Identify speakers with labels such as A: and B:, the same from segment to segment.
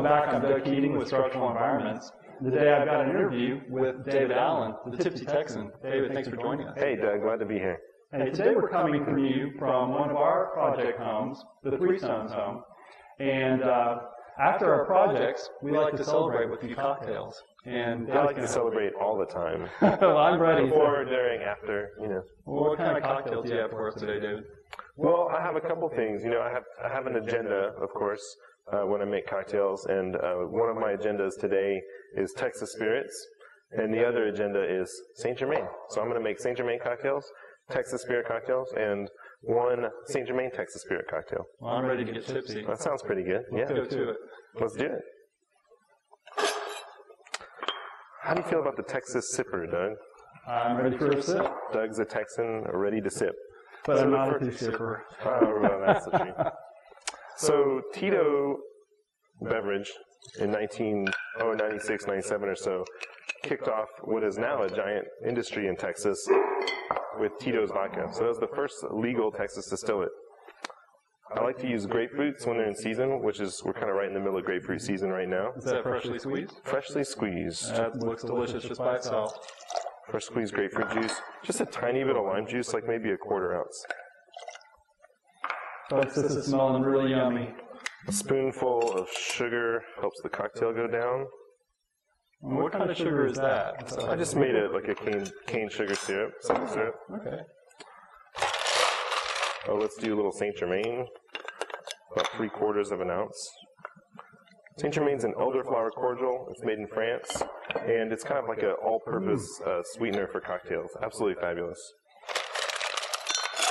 A: back. I'm Doug Keating with Structural Environments. Today I've got an interview with David Allen, the Tipsy Texan. David, thanks for joining us.
B: Hey, Doug, glad to be here.
A: Hey, today we're coming from you from one of our project homes, the Three Stones home. And after our projects, we like to celebrate with a few cocktails. And
B: I like to celebrate all the time.
A: Well, I'm ready.
B: Before, during, after, you know.
A: Well, what kind of cocktails do you have for us today, David?
B: Well, I have a couple things. You know, I have an agenda, of course, when I make cocktails. And one of my agendas today is Texas Spirits. And the other agenda is Saint Germain. So I'm going to make Saint Germain cocktails, Texas Spirit cocktails, and one Saint Germain Texas Spirit cocktail.
A: Well, I'm ready to get tipsy.
B: That sounds pretty good.
A: Let's go to it.
B: Let's do it. How do you feel about the Texas Sipper, Doug?
A: I'm ready for a sip.
B: Doug's a Texan, ready to sip.
A: But I'm not a tea sipper.
B: Oh, well, that's the truth. So Tito Beverage in 96, 97 or so kicked off what is now a giant industry in Texas with Tito's vodka. So that was the first legal Texas distillate. I like to use grapefruits when they're in season, which is, we're kind of right in the middle of grapefruit season right now.
A: Is that freshly squeezed?
B: Freshly squeezed.
A: That looks delicious just by itself.
B: Fresh squeezed grapefruit juice. Just a tiny bit of lime juice, like maybe a quarter ounce.
A: Folks, this is smelling really yummy.
B: A spoonful of sugar helps the cocktail go down.
A: What kind of sugar is that?
B: I just made it like a cane sugar syrup, simple syrup.
A: Okay.
B: Oh, let's do a little Saint Germain, about 3/4 of an ounce. Saint Germain's an elderflower cordial. It's made in France, and it's kind of like an all-purpose sweetener for cocktails. Absolutely fabulous.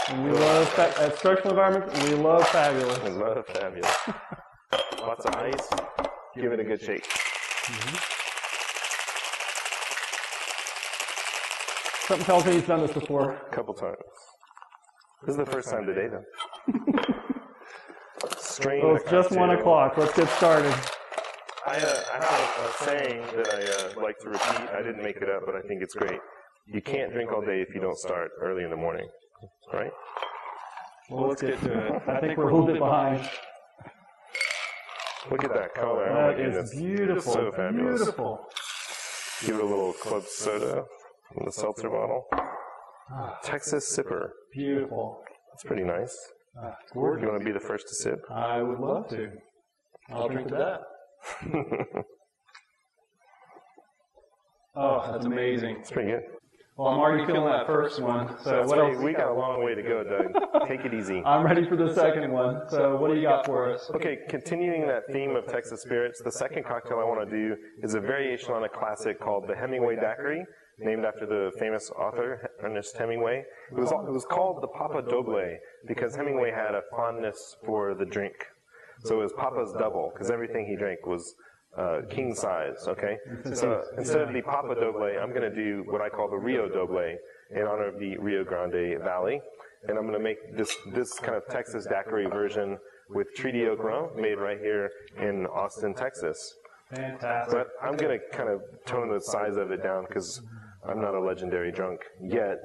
A: And we love, at Structural Environment, we love fabulous.
B: I love fabulous. Lots of ice. Give it a good shake.
A: Something tells me he's done this before.
B: A couple times. This is the first time today, though. Strain
A: Well, it's just 1 o'clock. Let's get started.
B: I have a saying that I like to repeat. I didn't make it up, but I think it's great. You can't drink all day if you don't start early in the morning. Right?
A: Well, let's get to it. I think we're a little bit behind.
B: Look at that color. Oh,
A: That is beautiful.
B: So fabulous.
A: Beautiful.
B: Give it a little club soda from the seltzer bottle. Texas Sipper.
A: Beautiful.
B: That's pretty nice.
A: Gorgeous.
B: You want to be the first to sip?
A: I would love to. I'll drink to that. Oh, that's amazing.
B: It's pretty good.
A: Well, I'm already feeling that first one. So what else?
B: We got a long way to go, Doug. Take it easy.
A: I'm ready for the second one. So what do you got for us?
B: Okay, continuing that theme of Texas Spirits, the second cocktail I want to do is a variation on a classic called the Hemingway Daiquiri, named after the famous author, Ernest Hemingway. It was called the Papa Doble because Hemingway had a fondness for the drink. So it was Papa's double, because everything he drank was king size, okay? So instead of the Papa Doble, I'm going to do what I call the Rio Doble in honor of the Rio Grande Valley. And I'm going to make this kind of Texas daiquiri version with Treaty Oak rum made right here in Austin, Texas.
A: Fantastic.
B: But I'm going to kind of tone the size of it down because I'm not a legendary drunk yet,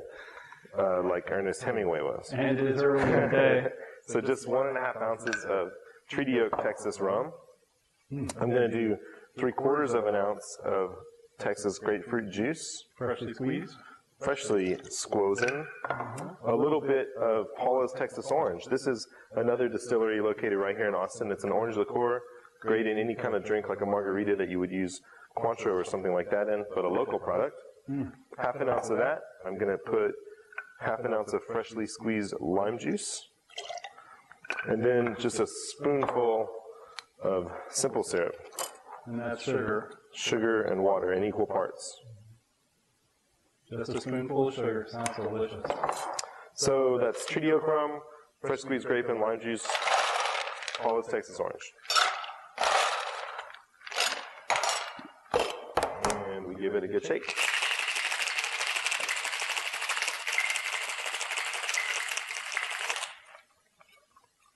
B: like Ernest Hemingway was.
A: And it is early in the day.
B: So just 1.5 ounces of Treaty Oak Texas rum. I'm going to do 3/4 of an ounce of Texas grapefruit juice.
A: Freshly squeezed.
B: Freshly squozen. A little bit of Paula's Texas Orange. This is another distillery located right here in Austin. It's an orange liqueur, great in any kind of drink like a margarita that you would use Cointreau or something like that in, but a local product. 1/2 ounce of that. I'm going to put 1/2 ounce of freshly squeezed lime juice. And then just a spoonful of simple syrup.
A: And that's sugar.
B: Sugar and water in equal parts.
A: Just a spoonful of sugar. Sounds delicious.
B: So that's Treaty Oak rum, fresh squeezed grape and lime juice, Paula's Texas Orange. And we give it a good shake.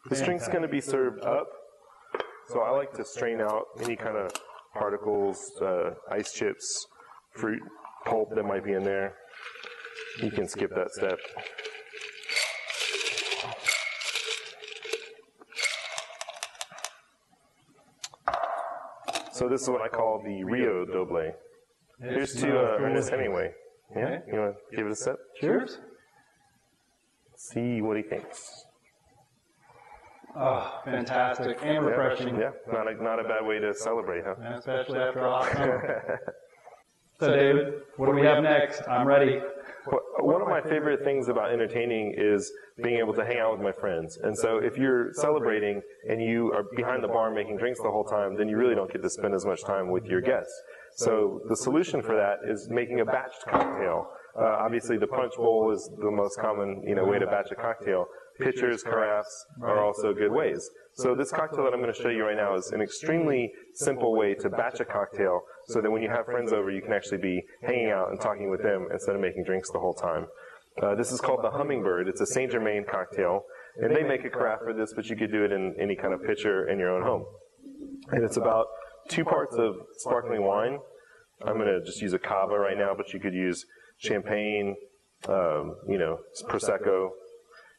B: This drink's going to be served up, so I like to strain out any kind of particles, ice chips, fruit pulp that might be in there. You can skip that step. So this is what I call the Rio Doble. Here's to Ernest Hemingway. Yeah, you want to give it a sip?
A: Cheers.
B: See what he thinks.
A: Oh, fantastic and refreshing.
B: Yeah, not a bad way to celebrate, huh?
A: Especially after a hot summer. So, David, what do we have next? I'm ready.
B: Well, one of my favorite things about entertaining is being able to hang out with my friends. And so if you're celebrating and you are behind the bar making drinks the whole time, then you really don't get to spend as much time with your guests. So the solution for that is making a batched cocktail. Obviously, the punch bowl is the most common, way to batch a cocktail. Pitchers, carafes are also good ways. So this cocktail that I'm going to show you right now is an extremely simple way to batch a cocktail so that when you have friends over, you can actually be hanging out and talking with them instead of making drinks the whole time. This is called the Hummingbird. It's a Saint Germain cocktail. And they make a carafe for this, but you could do it in any kind of pitcher in your own home. And it's about 2 parts of sparkling wine. I'm going to just use a cava right now, but you could use champagne, Prosecco,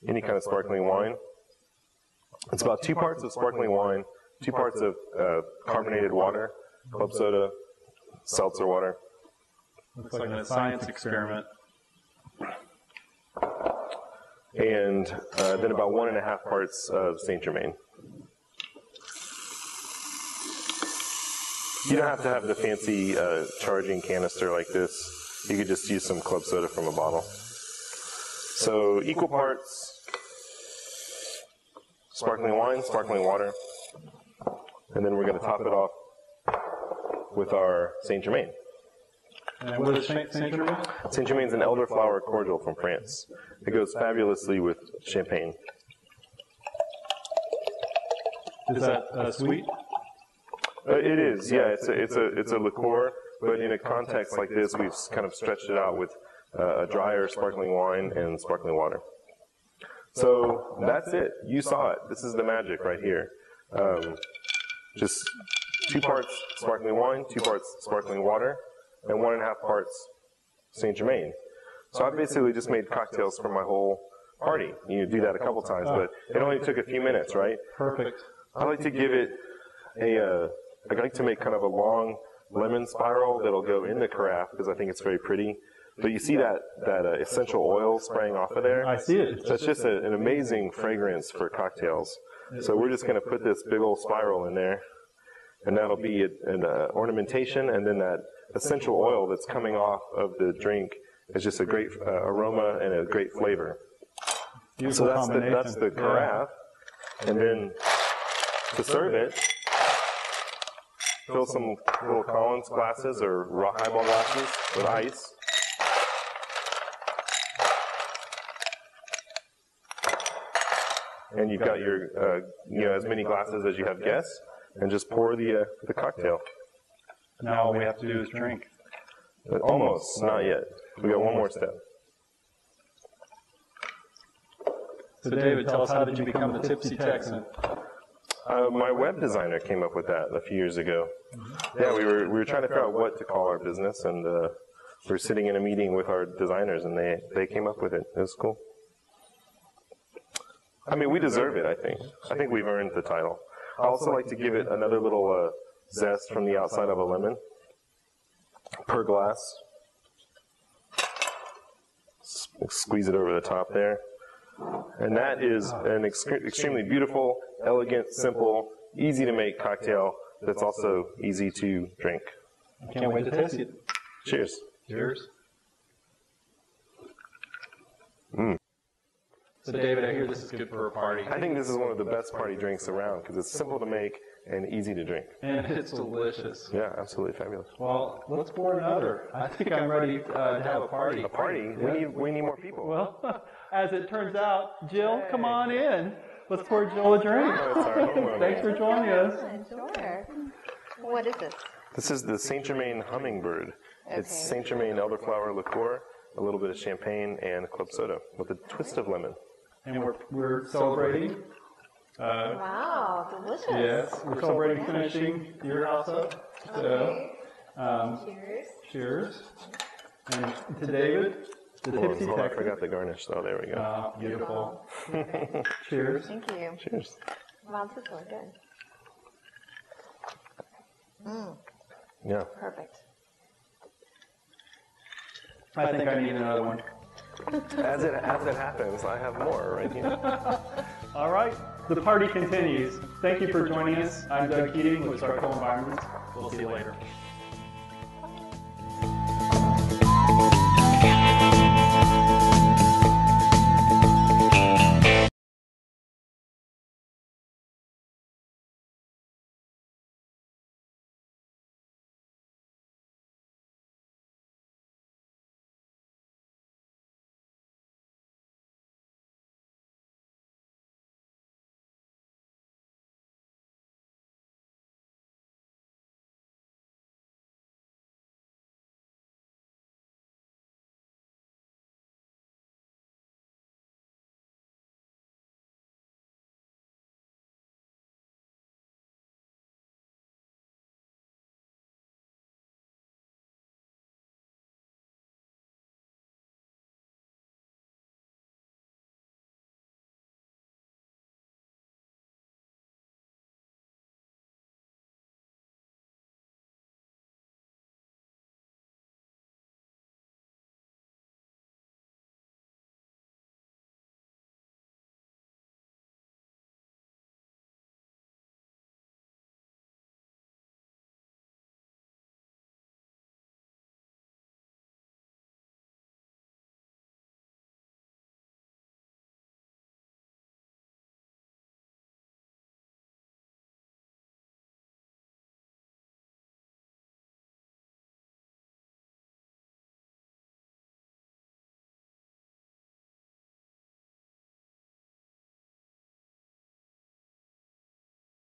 B: any kind of sparkling wine. It's about 2 parts of sparkling wine, 2 parts of carbonated water, club soda, seltzer water.
A: Looks like a science experiment.
B: And then about 1.5 parts of Saint Germain. You don't have to have the fancy charging canister like this. You could just use some club soda from a bottle. So equal parts sparkling wine, sparkling water, and then we're going to top it off with our Saint Germain.
A: And what is Saint Germain?
B: Saint Germain's an elderflower cordial from France. It goes fabulously with champagne.
A: Is that sweet?
B: It is, yeah. It's a liqueur, but in a context like this, we've kind of stretched it out with a drier sparkling wine and sparkling water. So that's it. You saw it. This is the magic right here. Just 2 parts sparkling wine, 2 parts sparkling water, and 1.5 parts Saint Germain. So I basically just made cocktails for my whole party. You do that a couple times, but it only took a few minutes, right?
A: Perfect.
B: I like to give it I like to make kind of a long lemon spiral that'll go in the carafe because I think it's very pretty. But you see that essential oil spraying off of there?
A: I see it.
B: That's just an amazing fragrance for cocktails. So we're just going to put this big old spiral in there, and that'll be an ornamentation, and then that essential oil that's coming off of the drink is just a great aroma and a great flavor.
A: Beautiful
B: So that's the carafe, and then to serve it, fill some little Collins glasses or highball glasses with ice. And you've got your, as many glasses as you have guests, and just pour the cocktail.
A: Now all we have to do is drink.
B: But almost, not yet. We got one more step.
A: So David, tell us, how did you become the Tipsy Texan?
B: My web designer came up with that a few years ago. Yeah, we were trying to figure out what to call our business, and we were sitting in a meeting with our designers, and they came up with it. It was cool. I mean, we deserve it, I think. I think we've earned the title. I also like to give it another little zest from the outside of a lemon per glass. Squeeze it over the top there. And that is an extremely beautiful, elegant, simple, easy to make cocktail that's also easy to drink.
A: I can't wait to taste it.
B: Cheers.
A: Cheers. So David, I hear this is good for a party.
B: I think this is one of the best party drinks around because it's simple to make and easy to drink.
A: And it's delicious.
B: Yeah, absolutely fabulous.
A: Well, let's pour another. I think I'm ready to have a party.
B: A party? Yeah. We need more people.
A: Well, as it turns out, Jill, come on in. Let's pour Jill a drink. Thanks for joining us.
C: Sure. What is this?
B: This is the Saint Germain Hummingbird. Okay. It's Saint Germain elderflower liqueur, a little bit of champagne, and club soda with a twist of lemon.
A: And we're celebrating.
C: Wow, delicious.
A: Yes, we're celebrating finishing your house up. So,
C: cheers.
A: Cheers. And to David, the Tipsy Texan.
B: I forgot the garnish, though. There we go.
A: Beautiful. Cheers.
C: Thank you.
B: Cheers.
C: Wow, this is really good.
B: Yeah.
C: Perfect.
A: I think I need another one.
B: As it happens, I have more right here.
A: All right, the party continues. Thank you for joining us. I'm Doug Keating with Structural Environments. We'll see you later.